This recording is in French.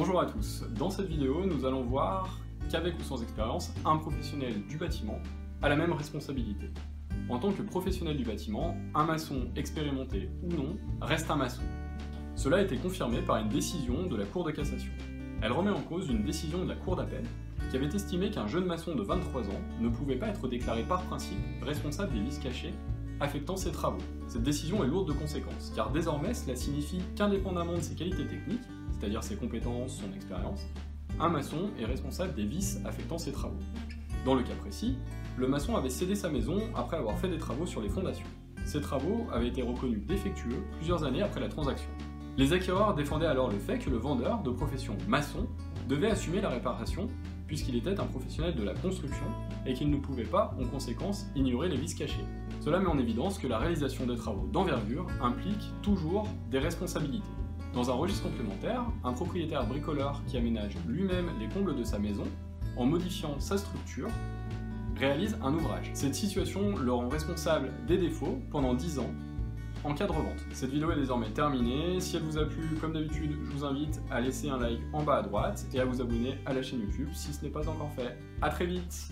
Bonjour à tous, dans cette vidéo nous allons voir qu'avec ou sans expérience, un professionnel du bâtiment a la même responsabilité. En tant que professionnel du bâtiment, un maçon expérimenté ou non reste un maçon. Cela a été confirmé par une décision de la Cour de cassation. Elle remet en cause une décision de la Cour d'appel qui avait estimé qu'un jeune maçon de 23 ans ne pouvait pas être déclaré par principe responsable des vices cachés affectant ses travaux. Cette décision est lourde de conséquences, car désormais cela signifie qu'indépendamment de ses qualités techniques, c'est-à-dire ses compétences, son expérience, un maçon est responsable des vices affectant ses travaux. Dans le cas précis, le maçon avait cédé sa maison après avoir fait des travaux sur les fondations. Ces travaux avaient été reconnus défectueux plusieurs années après la transaction. Les acquéreurs défendaient alors le fait que le vendeur, de profession maçon, devait assumer la réparation puisqu'il était un professionnel de la construction et qu'il ne pouvait pas, en conséquence, ignorer les vices cachés. Cela met en évidence que la réalisation des travaux d'envergure implique toujours des responsabilités. Dans un registre complémentaire, un propriétaire bricoleur qui aménage lui-même les combles de sa maison, en modifiant sa structure, réalise un ouvrage. Cette situation le rend responsable des défauts pendant 10 ans en cas de revente. Cette vidéo est désormais terminée. Si elle vous a plu, comme d'habitude, je vous invite à laisser un like en bas à droite et à vous abonner à la chaîne YouTube si ce n'est pas encore fait. A très vite!